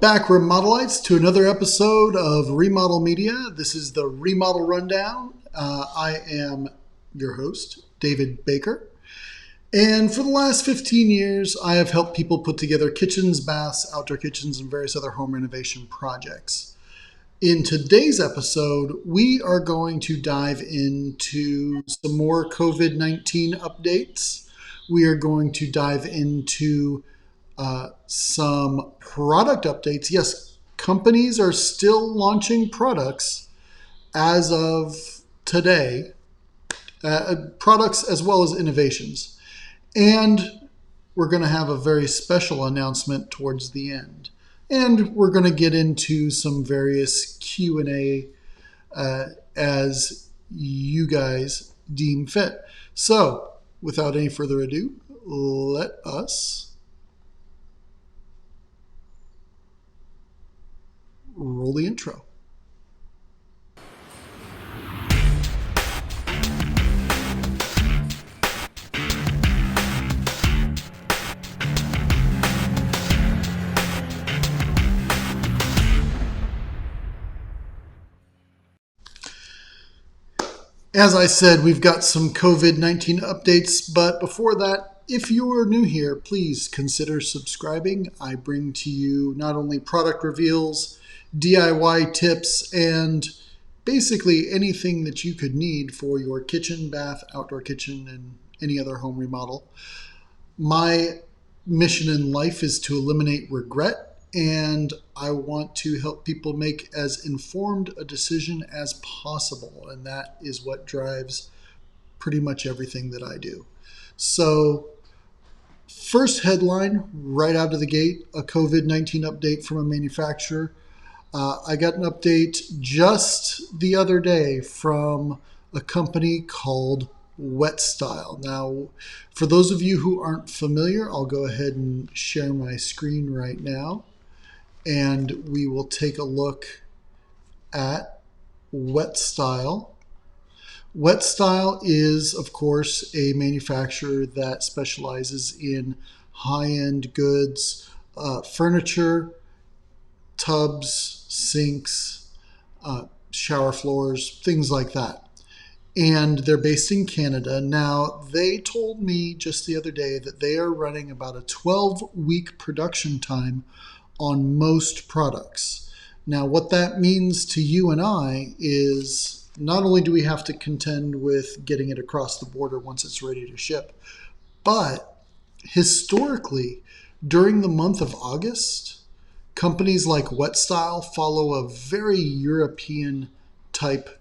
back, Remodelites, to another episode of Remodel Media. This is the Remodel Rundown. I am your host, David Baker. And for the last 15 years, I have helped people put together kitchens, baths, outdoor kitchens, and various other home renovation projects. In today's episode, we are going to dive into some more COVID-19 updates. We are going to dive into some product updates. Yes, companies are still launching products as of today, products as well as innovations. And we're going to have a very special announcement towards the end. And we're going to get into some various Q&A as you guys deem fit. So, without any further ado, let us roll the intro. As I said, we've got some COVID-19 updates, but before that, if you're new here, please consider subscribing. I bring to you not only product reveals, DIY tips, and basically anything that you could need for your kitchen, bath, outdoor kitchen, and any other home remodel. My mission in life is to eliminate regret, and I want to help people make as informed a decision as possible, and that is what drives pretty much everything that I do. So, first headline right out of the gate, a COVID-19 update from a manufacturer. I got an update just the other day from a company called WetStyle. Now, for those of you who aren't familiar, I'll go ahead and share my screen right now, and we will take a look at WetStyle. WetStyle is, of course, a manufacturer that specializes in high-end goods, furniture, tubs, sinks, shower floors, things like that. And they're based in Canada. Now, they told me just the other day that they are running about a 12-week production time on most products. Now, what that means to you and I is not only do we have to contend with getting it across the border once it's ready to ship, but historically, during the month of August, companies like WetStyle follow a very European type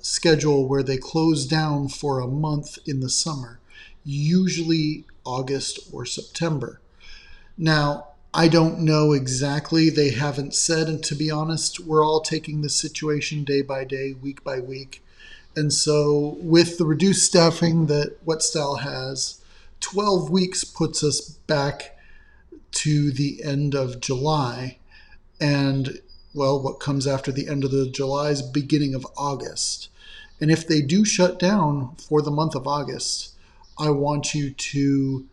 schedule where they close down for a month in the summer, usually August or September. Now, I don't know exactly. They haven't said, and to be honest, we're all taking the situation day by day, week by week. And so with the reduced staffing that WetStyle has, 12 weeks puts us back to the end of July, and well, what comes after the end of the July is beginning of August. And if they do shut down for the month of August, I want you to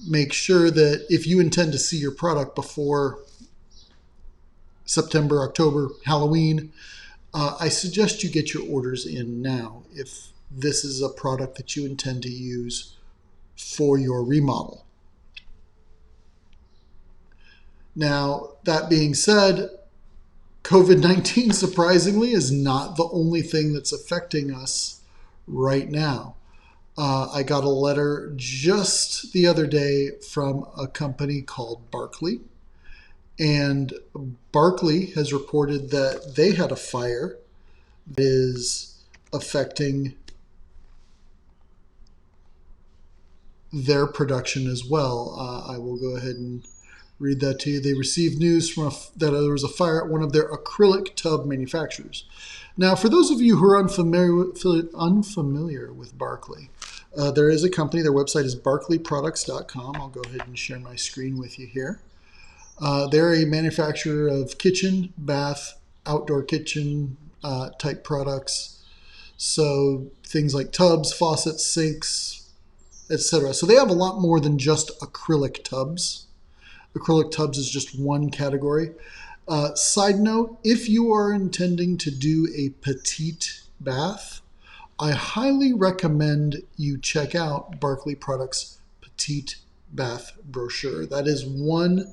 make sure that if you intend to see your product before September, October, Halloween, I suggest you get your orders in now if this is a product that you intend to use for your remodel. Now, that being said, COVID-19, surprisingly, is not the only thing that's affecting us right now. I got a letter just the other day from a company called Barclay, and Barclay has reported that they had a fire that is affecting their production as well. I will go ahead and read that to you. They received news that there was a fire at one of their acrylic tub manufacturers. Now, for those of you who are unfamiliar with Barclay, there is a company. Their website is barclayproducts.com. I'll go ahead and share my screen with you here. They're a manufacturer of kitchen, bath, outdoor kitchen type products. So things like tubs, faucets, sinks, etc. So they have a lot more than just acrylic tubs. Acrylic tubs is just one category. Side note, if you are intending to do a petite bath, I highly recommend you check out Barclay Products' Petite Bath Brochure. That is one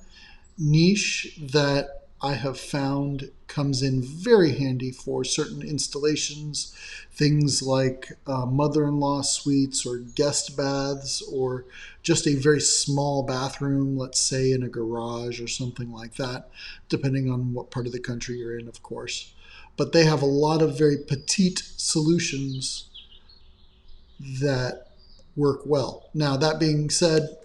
niche that I have found comes in very handy for certain installations, things like mother-in-law suites or guest baths, or just a very small bathroom, let's say in a garage or something like that, depending on what part of the country you're in, of course. But they have a lot of very petite solutions that work well. Now, that being said,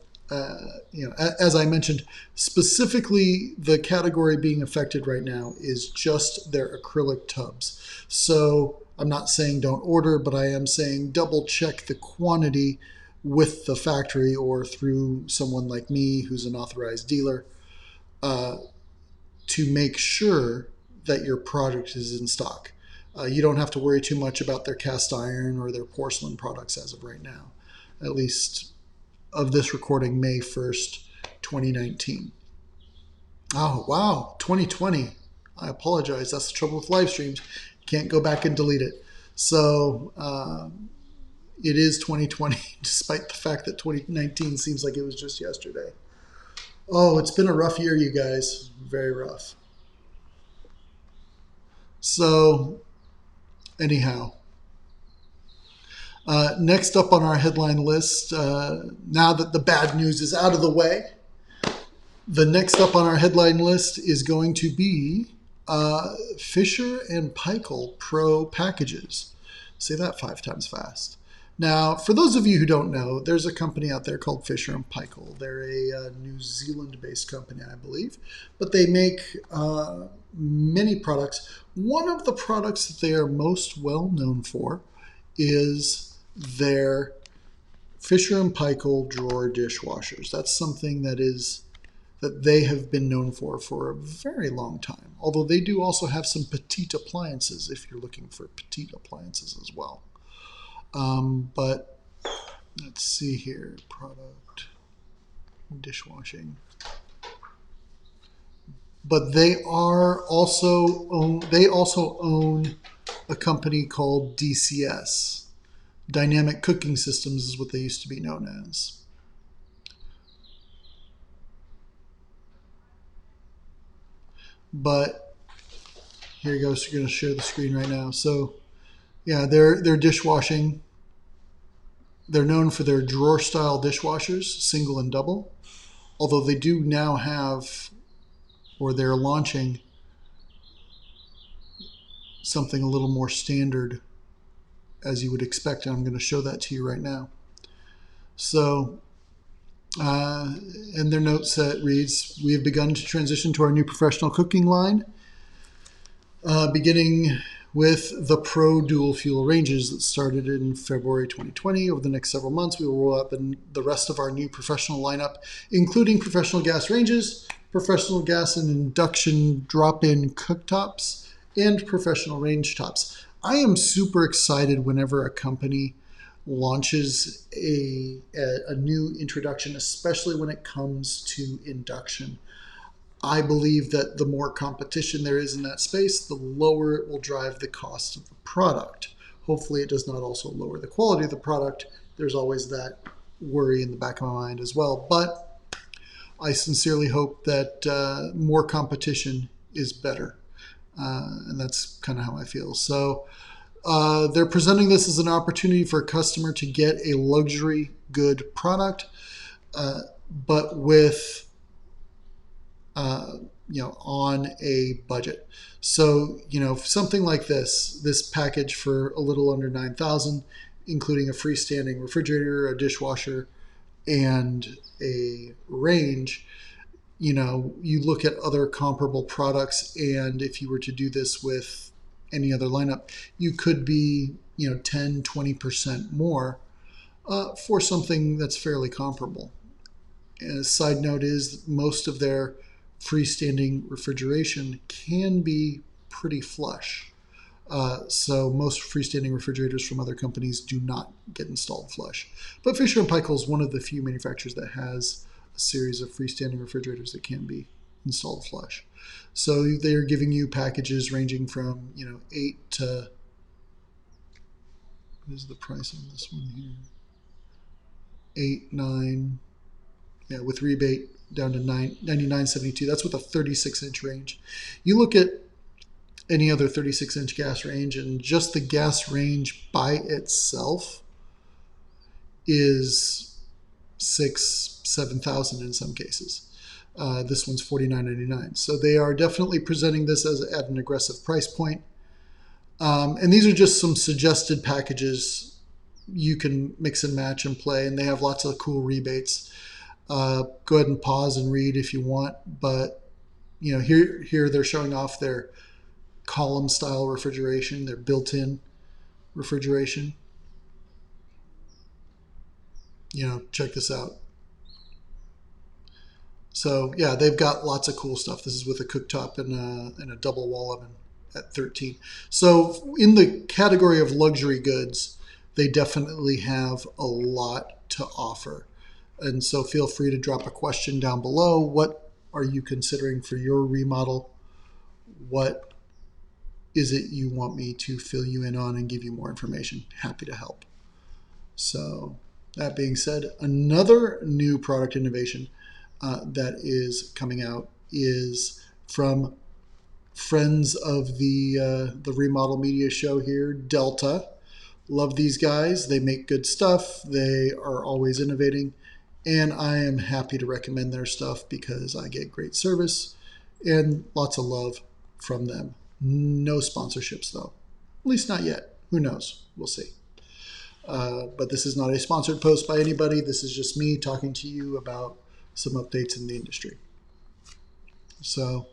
as I mentioned, specifically the category being affected right now is just their acrylic tubs. So I'm not saying don't order, but I am saying double check the quantity with the factory or through someone like me who's an authorized dealer to make sure that your product is in stock. You don't have to worry too much about their cast iron or their porcelain products as of right now, at least of this recording, May 1st, 2019. Oh, wow, 2020. I apologize. That's the trouble with live streams. Can't go back and delete it. So it is 2020, despite the fact that 2019 seems like it was just yesterday. Oh, it's been a rough year, you guys. Very rough. So, anyhow. Next up on our headline list, now that the bad news is out of the way, the next up on our headline list is going to be Fisher and Paykel Pro packages. Say that 5 times fast. Now, for those of you who don't know, there's a company out there called Fisher and Paykel. They're a New Zealand-based company, I believe, but they make many products. One of the products that they are most well known for is their Fisher and Paykel drawer dishwashers. That's something that they have been known for a very long time. Although they do also have some petite appliances if you're looking for petite appliances as well. But let's see here, product dishwashing. But they also own a company called DCS. Dynamic Cooking Systems is what they used to be known as. But here you go. So you're going to share the screen right now. So yeah, they're dishwashing. They're known for their drawer style dishwashers, single and double. Although they do now have, or they're launching something a little more standard, as you would expect, and I'm going to show that to you right now. So, and their note set reads, "We have begun to transition to our new professional cooking line, beginning with the Pro Dual Fuel ranges that started in February 2020. Over the next several months, we will roll out the rest of our new professional lineup, including professional gas ranges, professional gas and induction drop-in cooktops, and professional range tops." I am super excited whenever a company launches a new introduction, especially when it comes to induction. I believe that the more competition there is in that space, the lower it will drive the cost of the product. Hopefully it does not also lower the quality of the product. There's always that worry in the back of my mind as well. But I sincerely hope that more competition is better. And that's kind of how I feel. So they're presenting this as an opportunity for a customer to get a luxury good product, but with on a budget. So something like this package for a little under $9,000, including a freestanding refrigerator, a dishwasher, and a range. You look at other comparable products, and if you were to do this with any other lineup, you could be 10-20% more for something that's fairly comparable. And a side note is most of their freestanding refrigeration can be pretty flush. So most freestanding refrigerators from other companies do not get installed flush. But Fisher & Paykel is one of the few manufacturers that has a series of freestanding refrigerators that can be installed flush. So they're giving you packages ranging from 8 to, what is the price on this one here? 8, 9, yeah, with rebate down to $99.72. That's with a 36-inch range. You look at any other 36-inch gas range, and just the gas range by itself is $7,000 in some cases. This one's $49.99. So they are definitely presenting this as at an aggressive price point. And these are just some suggested packages you can mix and match and play, and they have lots of cool rebates. Go ahead and pause and read if you want, but here they're showing off their column style refrigeration, their built-in refrigeration. Check this out. So yeah, they've got lots of cool stuff. This is with a cooktop and a double wall oven at 13. So in the category of luxury goods, they definitely have a lot to offer. And so feel free to drop a question down below. What are you considering for your remodel? What is it you want me to fill you in on and give you more information? Happy to help. So that being said, another new product innovation that is coming out is from friends of the Remodel Media show here, Delta. Love these guys. They make good stuff. They are always innovating. And I am happy to recommend their stuff because I get great service and lots of love from them. No sponsorships, though. At least not yet. Who knows? We'll see. But this is not a sponsored post by anybody. This is just me talking to you about some updates in the industry. So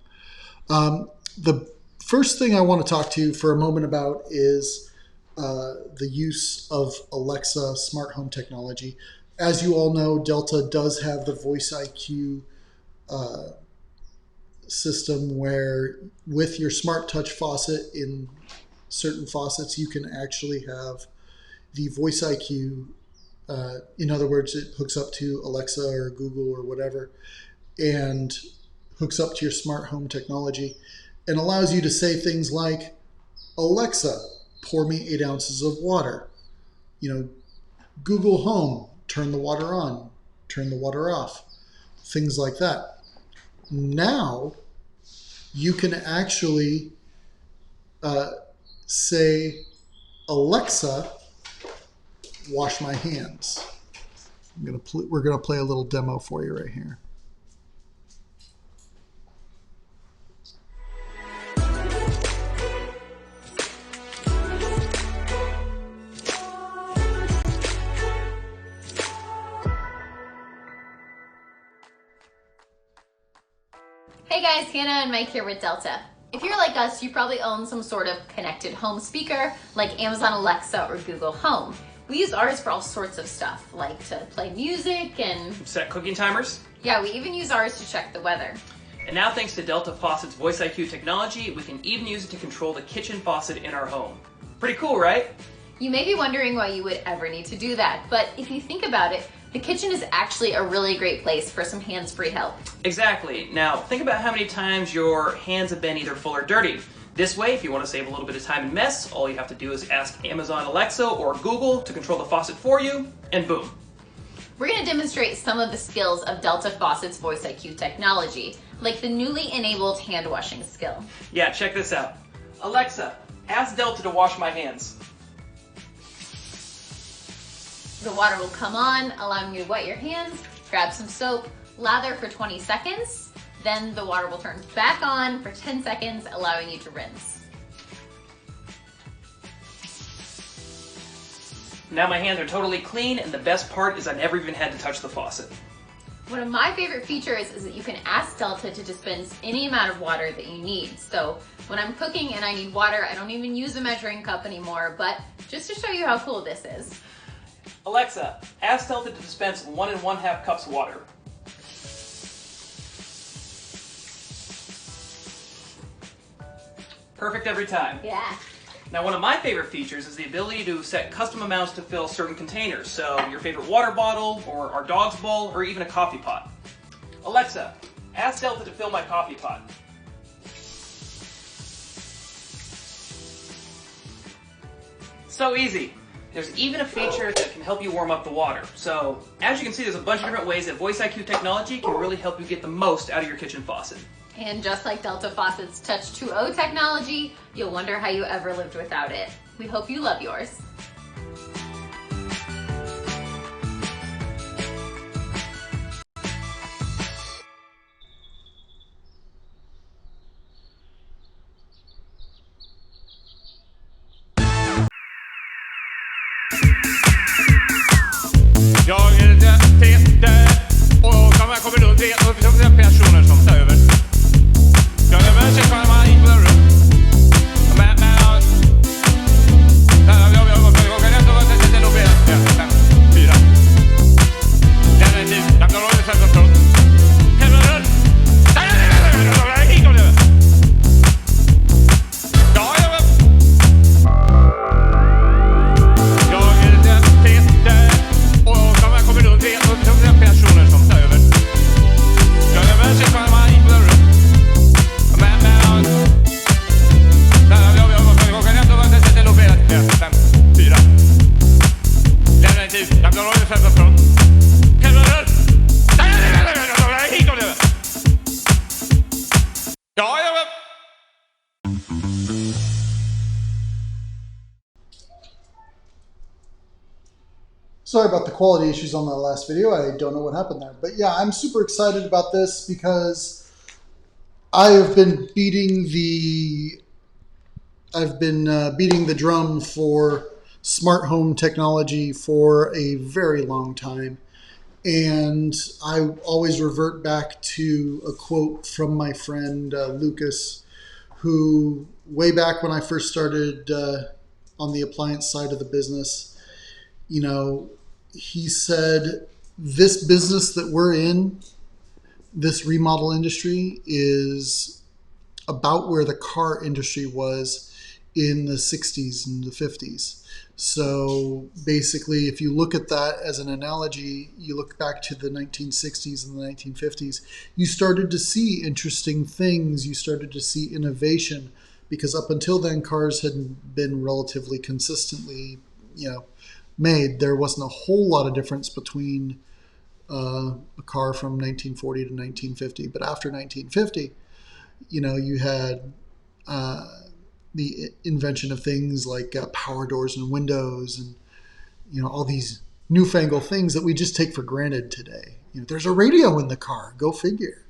the first thing I want to talk to you for a moment about is the use of Alexa smart home technology. As you all know, Delta does have the Voice IQ system where with your smart touch faucet in certain faucets, you can actually have the Voice IQ. In other words, it hooks up to Alexa or Google or whatever and hooks up to your smart home technology and allows you to say things like, Alexa, pour me 8 ounces of water. Google Home, turn the water on, turn the water off, things like that. Now you can actually say, Alexa, wash my hands. We're gonna play a little demo for you right here. Hey guys, Hannah and Mike here with Delta. If you're like us, you probably own some sort of connected home speaker like Amazon Alexa or Google Home. We use ours for all sorts of stuff, like to play music and set cooking timers. Yeah, we even use ours to check the weather. And now thanks to Delta Faucet's Voice IQ technology, we can even use it to control the kitchen faucet in our home. Pretty cool, right? You may be wondering why you would ever need to do that, but if you think about it, the kitchen is actually a really great place for some hands-free help. Exactly. Now, think about how many times your hands have been either full or dirty. This way, if you want to save a little bit of time and mess, all you have to do is ask Amazon Alexa or Google to control the faucet for you, and boom. We're going to demonstrate some of the skills of Delta Faucet's Voice IQ technology, like the newly enabled hand washing skill. Yeah, check this out. Alexa, ask Delta to wash my hands. The water will come on, allowing you to wet your hands, grab some soap, lather for 20 seconds, then the water will turn back on for 10 seconds, allowing you to rinse. Now my hands are totally clean, and the best part is I never even had to touch the faucet. One of my favorite features is that you can ask Delta to dispense any amount of water that you need. So when I'm cooking and I need water, I don't even use a measuring cup anymore, but just to show you how cool this is. Alexa, ask Delta to dispense 1 1/2 cups of water. Perfect every time. Yeah. Now, one of my favorite features is the ability to set custom amounts to fill certain containers. So your favorite water bottle, or our dog's bowl, or even a coffee pot. Alexa, ask Delta to fill my coffee pot. So easy. There's even a feature that can help you warm up the water. So, as you can see, there's a bunch of different ways that Voice IQ technology can really help you get the most out of your kitchen faucet. And just like Delta Faucet's Touch 2.0 technology, you'll wonder how you ever lived without it. We hope you love yours. Jag är Peter och jag kommer runt 3 personer som tar över. Jag är med sig själv, man gick på den rum. Men jag kan inte vara det nog blir 5, 4. Den är tid, jag kan hålla 15 stund. Helvete! Nej, gick om det. Ja, jag är Peter. Jag kommer runt 3 personer som tar över. Jag är med sig själv, man gick på den rum. Men jag kan inte vara det nog blir 5, 4. Den är tid, jag kan hålla 15 stund. Helvete! Nej, gick om det. Ja, jag är Sorry about the quality issues on that last video. I don't know what happened there. But yeah, I'm super excited about this because I have been beating the drum for smart home technology for a very long time. And I always revert back to a quote from my friend Lucas, who way back when I first started on the appliance side of the business, you know, he said, this business that we're in, this remodel industry, is about where the car industry was in the 60s and the 50s. So basically, if you look at that as an analogy, you look back to the 1960s and the 1950s, you started to see interesting things. You started to see innovation, because up until then, cars had been relatively consistently, made. There wasn't a whole lot of difference between a car from 1940 to 1950. But after 1950, you had the invention of things like power doors and windows, and all these newfangled things that we just take for granted today. There's a radio in the car. Go figure.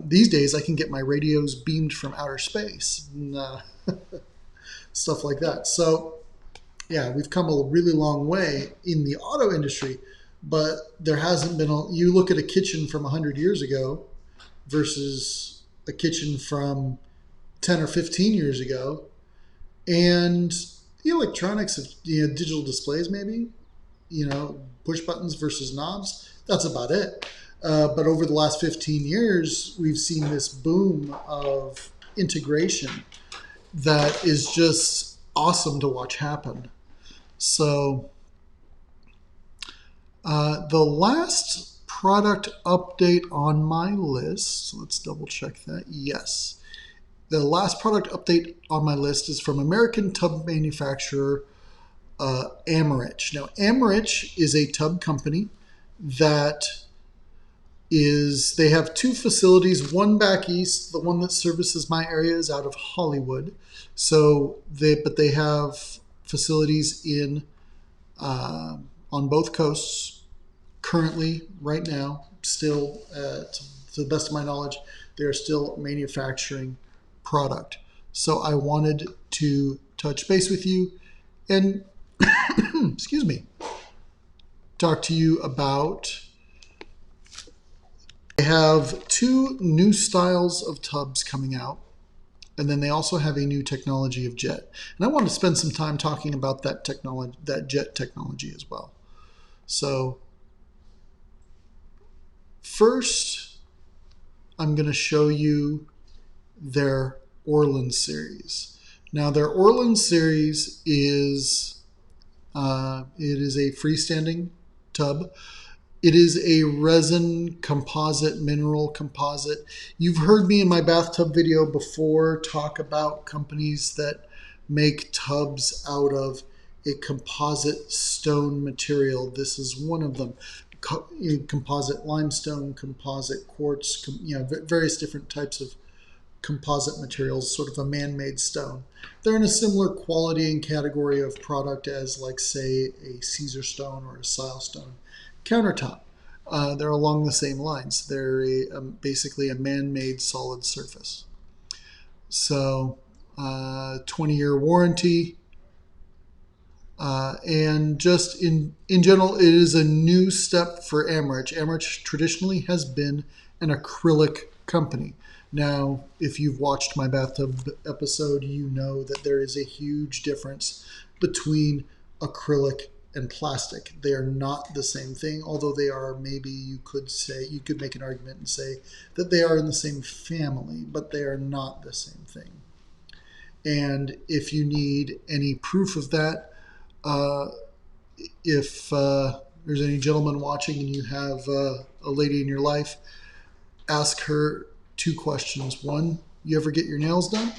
These days, I can get my radios beamed from outer space and stuff like that. So yeah, we've come a really long way in the auto industry, but there hasn't been you look at a kitchen from 100 years ago versus a kitchen from 10 or 15 years ago, and the electronics of digital displays, maybe, push buttons versus knobs, that's about it. But over the last 15 years, we've seen this boom of integration that is just awesome to watch happen. So the last product update on my list, let's double check that. Yes. The last product update on my list is from American tub manufacturer Americh. Now, Americh is a tub company that they have 2 facilities, one back east. The one that services my area is out of Hollywood. But they have facilities on both coasts currently, right now, still, to the best of my knowledge, they are still manufacturing product. So I wanted to touch base with you and excuse me, talk to you about, they have 2 new styles of tubs coming out, and then they also have a new technology of jet. And I want to spend some time talking about that technology, that jet technology as well. So first, I'm going to show you their Orland series. Now, their Orland series is it is a freestanding tub. It is a resin composite, mineral composite. You've heard me in my bathtub video before talk about companies that make tubs out of a composite stone material. This is one of them. Composite limestone, composite quartz, various different types of composite materials, sort of a man-made stone. They're in a similar quality and category of product as, like, say, a Caesar stone or a silestone countertop. They're along the same lines. They're basically a man-made solid surface. So 20-year warranty. And just in general, it is a new step for Amrich. Amrich traditionally has been an acrylic company. Now, if you've watched my bathtub episode, you know that there is a huge difference between acrylic and plastic. They are not the same thing, although they are, maybe you could make an argument and say that they are in the same family, but they are not the same thing. And if you need any proof of that, if there's any gentleman watching and you have a lady in your life, ask her 2 questions. 1, you ever get your nails done?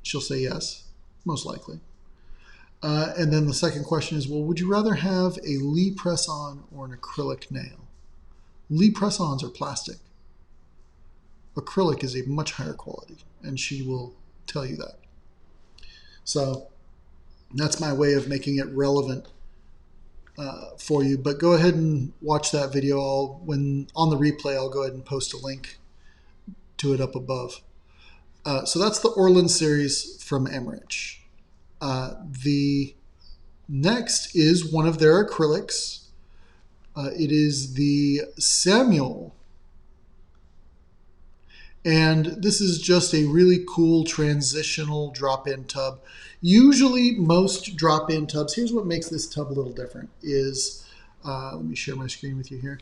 She'll say yes, most likely. And then the second question is, well, would you rather have a Lee press-on or an acrylic nail? Lee press-ons are plastic. Acrylic is a much higher quality, and she will tell you that. So that's my way of making it relevant for you. But go ahead and watch that video. When on the replay, I'll go ahead and post a link to it up above. So that's the Orland series from Amrich. The next is one of their acrylics. It is the Samuel. And this is just a really cool transitional drop-in tub. Usually most drop-in tubs, here's what makes this tub a little different, is, let me share my screen with you here,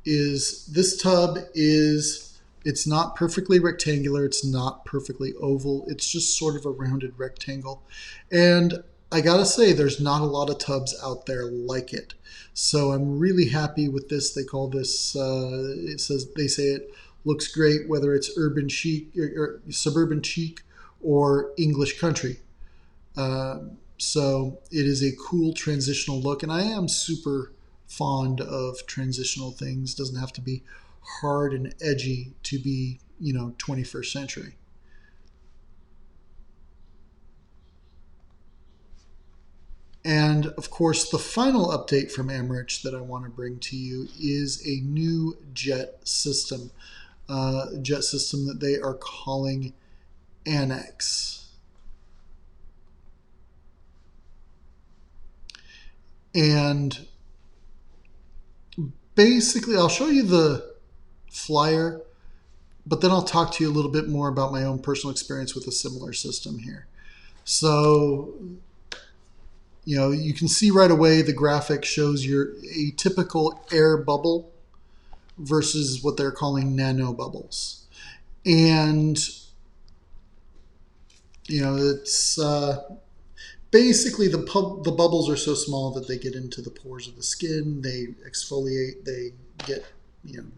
is this tub is, it's not perfectly rectangular, it's not perfectly oval, it's just sort of a rounded rectangle. And I gotta say, there's not a lot of tubs out there like it. So I'm really happy with this. They call this, they say it looks great whether it's urban chic or suburban chic or English country. So it is a cool transitional look, and I am super fond of transitional things. Doesn't have to be hard and edgy to be, 21st century. And of course, the final update from Amrich that I want to bring to you is a new jet system. Jet system that they are calling Annex. And basically, I'll show you the flyer, but then I'll talk to you a little bit more about my own personal experience with a similar system here. So, you can see right away the graphic shows a typical air bubble versus what they're calling nano bubbles. And, it's basically the bubbles are so small that they get into the pores of the skin, they exfoliate, they get,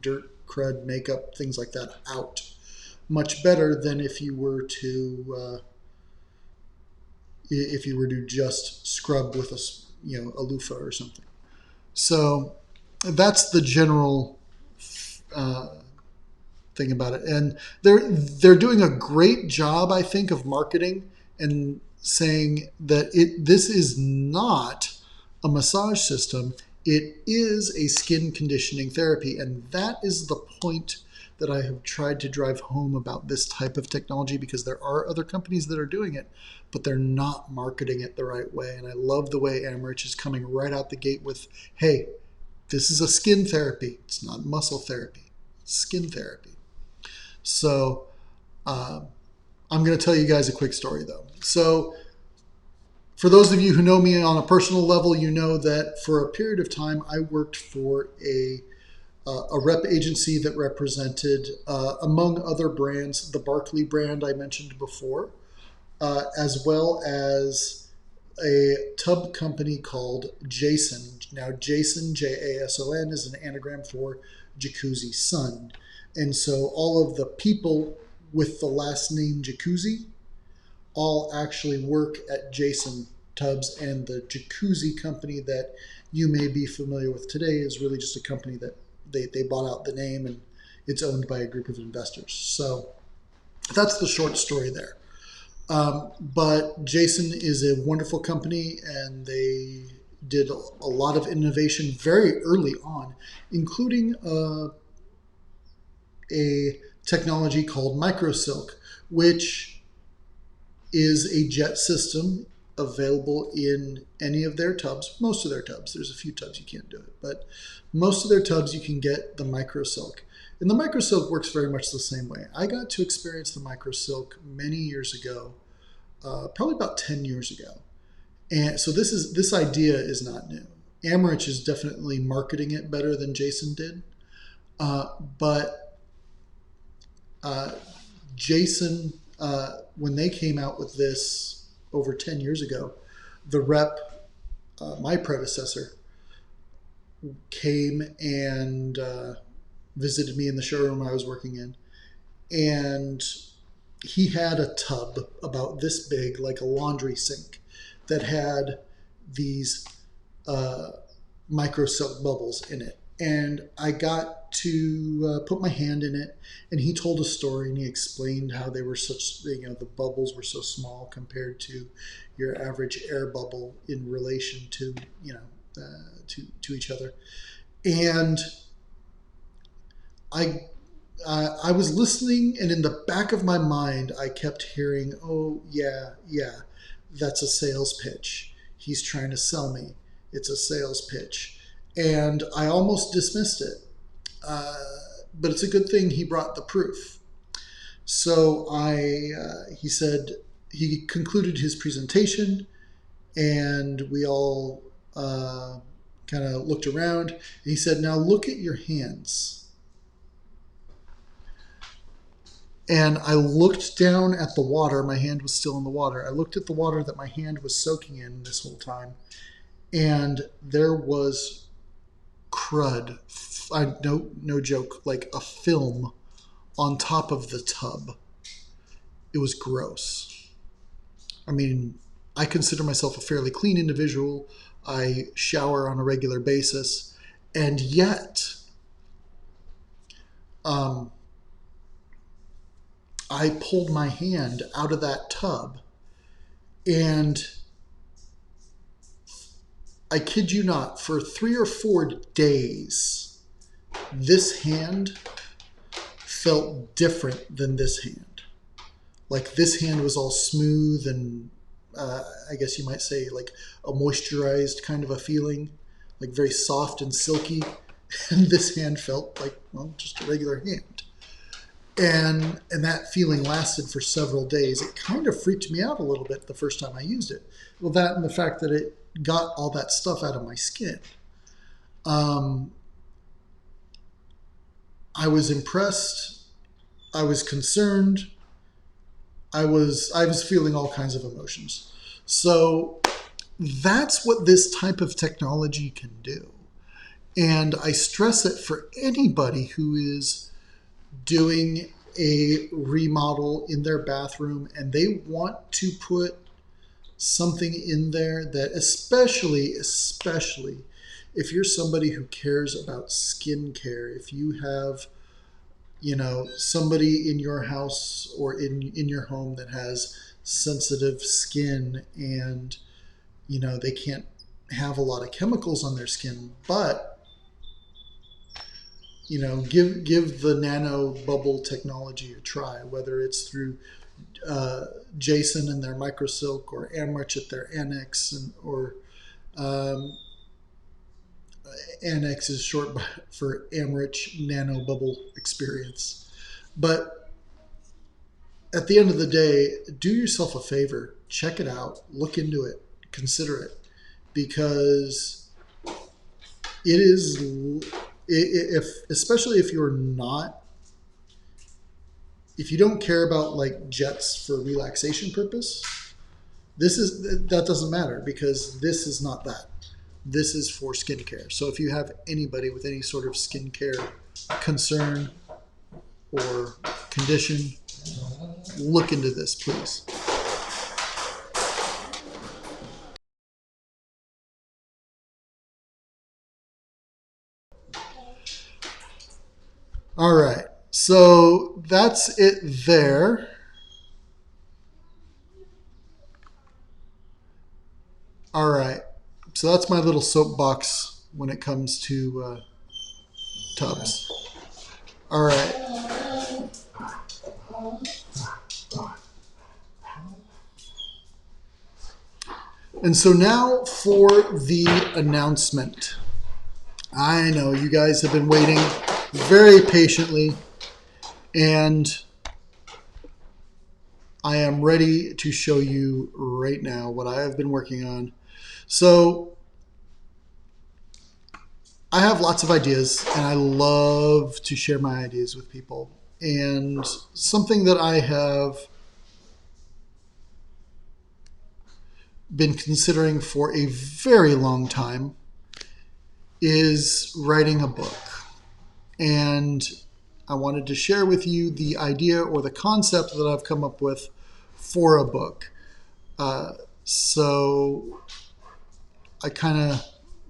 dirt, crud, makeup, things like that out much better than if you were to just scrub with a loofah or something. So that's the general thing about it, and they're doing a great job, I think, of marketing and saying that this is not a massage system. It is a skin conditioning therapy, and that is the point that I have tried to drive home about this type of technology, because there are other companies that are doing it, but they're not marketing it the right way. And I love the way Amrich is coming right out the gate with, hey, this is a skin therapy. It's not muscle therapy. It's skin therapy. So I'm going to tell you guys a quick story, though. So for those of you who know me on a personal level, you know that for a period of time, I worked for a rep agency that represented, among other brands, the Barclay brand I mentioned before, as well as a tub company called Jason. Now, Jason, Jason, is an anagram for Jacuzzi Sun. And so all of the people with the last name Jacuzzi all actually work at Jason Tubs, and the Jacuzzi company that you may be familiar with today is really just a company that they bought out the name, and it's owned by a group of investors. So that's the short story there. But Jason is a wonderful company, and they did a lot of innovation very early on, including a technology called microsilk, which is a jet system available in any of their tubs, most of their tubs. There's a few tubs you can't do it, but most of their tubs you can get the microsilk. And the microsilk works very much the same way. I got to experience the microsilk many years ago, probably about 10 years ago. And so this idea is not new. Amherst is definitely marketing it better than Jason did. But Jason, when they came out with this over 10 years ago, the rep, my predecessor, came and visited me in the showroom I was working in. And he had a tub about this big, like a laundry sink, that had these microsilk bubbles in it. And I got to put my hand in it, and he told a story, and he explained how they were such, the bubbles were so small compared to your average air bubble in relation to, to each other. And I was listening, and in the back of my mind, I kept hearing, oh, yeah, that's a sales pitch. He's trying to sell me. It's a sales pitch. And I almost dismissed it. But it's a good thing he brought the proof. So he said, he concluded his presentation, and we all kind of looked around. And he said, now look at your hands. And I looked down at the water. My hand was still in the water. I looked at the water that my hand was soaking in this whole time. And there was crud, no joke, like a film on top of the tub. It was gross. I mean, I consider myself a fairly clean individual. I shower on a regular basis. And yet, I pulled my hand out of that tub, and I kid you not, for 3 or 4 days, this hand felt different than this hand. Like, this hand was all smooth and I guess you might say like a moisturized kind of a feeling, like very soft and silky. And this hand felt like, well, just a regular hand. And that feeling lasted for several days. It kind of freaked me out a little bit the first time I used it. Well, that and the fact that it got all that stuff out of my skin. I was impressed. I was concerned. I was feeling all kinds of emotions. So that's what this type of technology can do. And I stress it for anybody who is doing a remodel in their bathroom and they want to put something in there that especially if you're somebody who cares about skincare, if you have, somebody in your house or in your home that has sensitive skin and, they can't have a lot of chemicals on their skin, but give the nano bubble technology a try, whether it's through Jason and their microsilk or Amherst at their Annex, or Annex is short for Amherst Nano Bubble Experience. But at the end of the day, do yourself a favor, check it out, look into it, consider it, because it is, especially if if you don't care about like jets for relaxation purpose, That doesn't matter because this is not that. This is for skincare. So if you have anybody with any sort of skincare concern or condition, look into this, please. All right, so that's it there. All right, so that's my little soapbox when it comes to tubs. All right. And so now for the announcement. I know you guys have been waiting very patiently, and I am ready to show you right now what I have been working on. So I have lots of ideas, and I love to share my ideas with people. And something that I have been considering for a very long time is writing a book. And I wanted to share with you the idea or the concept that I've come up with for a book. So I kind of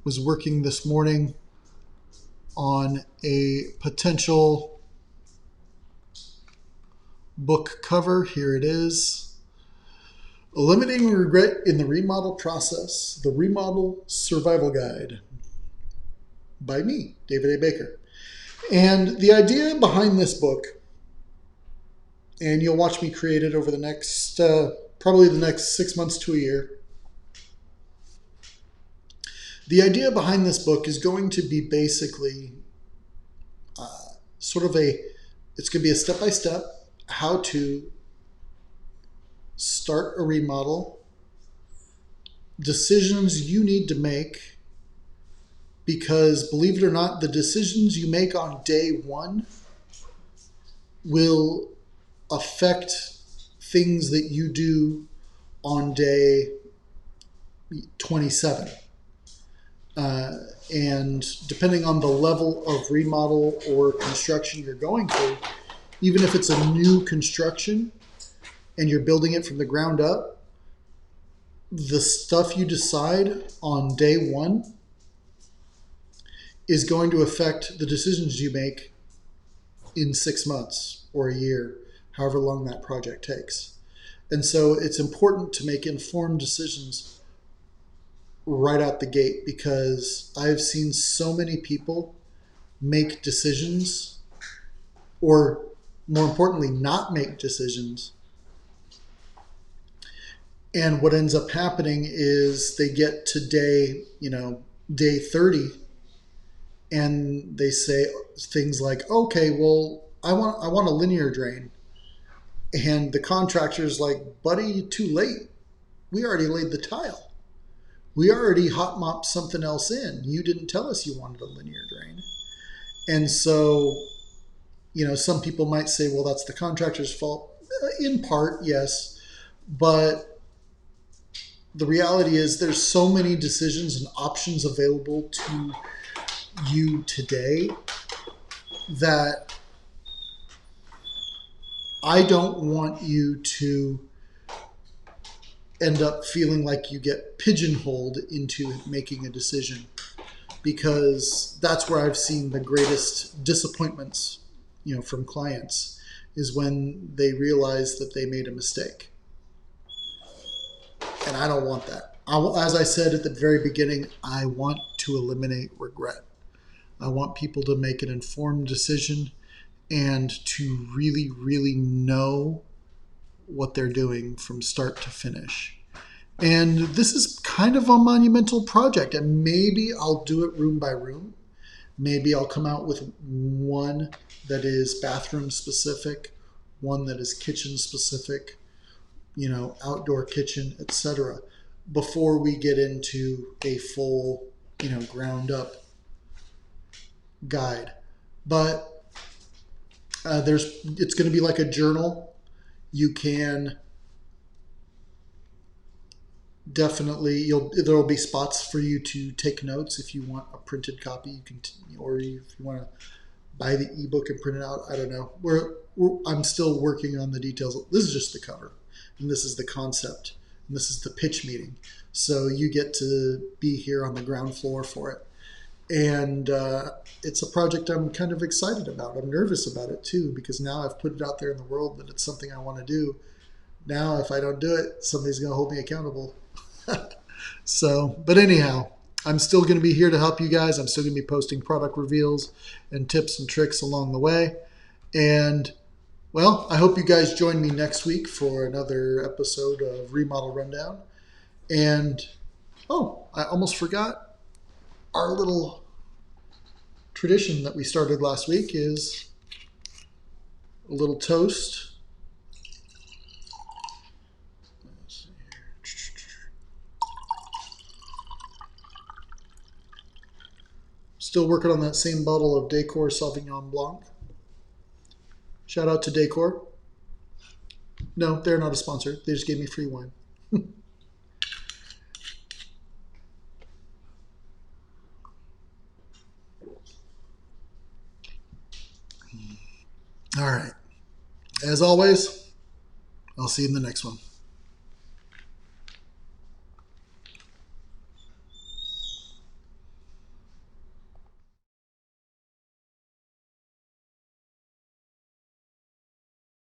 was working this morning on a potential book cover. Here it is. Eliminating Regret in the Remodel Process, the Remodel Survival Guide by me, David A. Baker. And the idea behind this book, and you'll watch me create it over the next, probably the next 6 months to a year. The idea behind this book is going to be basically it's going to be a step-by-step how to start a remodel, decisions you need to make, because believe it or not, the decisions you make on day one will affect things that you do on day 27. And depending on the level of remodel or construction you're going through, even if it's a new construction and you're building it from the ground up, the stuff you decide on day one is going to affect the decisions you make in 6 months or a year, however long that project takes. And so it's important to make informed decisions right out the gate, because I've seen so many people make decisions, or more importantly, not make decisions. And what ends up happening is they get to day 30, and they say things like, okay, well, I want a linear drain. And the contractor's like, buddy, you're too late. We already laid the tile. We already hot mopped something else in. You didn't tell us you wanted a linear drain. And so, some people might say, well, that's the contractor's fault. In part, yes. But the reality is there's so many decisions and options available to you today that I don't want you to end up feeling like you get pigeonholed into making a decision, because that's where I've seen the greatest disappointments, from clients, is when they realize that they made a mistake. And I don't want that. As I said at the very beginning, I want to eliminate regret. I want people to make an informed decision and to really, really know what they're doing from start to finish. And this is kind of a monumental project, and maybe I'll do it room by room. Maybe I'll come out with one that is bathroom specific, one that is kitchen specific, outdoor kitchen, etc., before we get into a full, ground up guide. But it's going to be like a journal. You can definitely there will be spots for you to take notes if you want a printed copy. You can, or if you want to buy the ebook and print it out. I don't know. I'm still working on the details. This is just the cover, and this is the concept, and this is the pitch meeting. So you get to be here on the ground floor for it. And it's a project I'm kind of excited about. I'm nervous about it too, because now I've put it out there in the world that it's something I want to do. Now, if I don't do it, somebody's going to hold me accountable. So, but anyhow, I'm still going to be here to help you guys. I'm still going to be posting product reveals and tips and tricks along the way. And, well, I hope you guys join me next week for another episode of Remodel Rundown. And, oh, I almost forgot. Our little tradition that we started last week is a little toast. Still working on that same bottle of Decor Sauvignon Blanc. Shout out to Decor. No, they're not a sponsor. They just gave me free wine. All right. As always, I'll see you in the next one.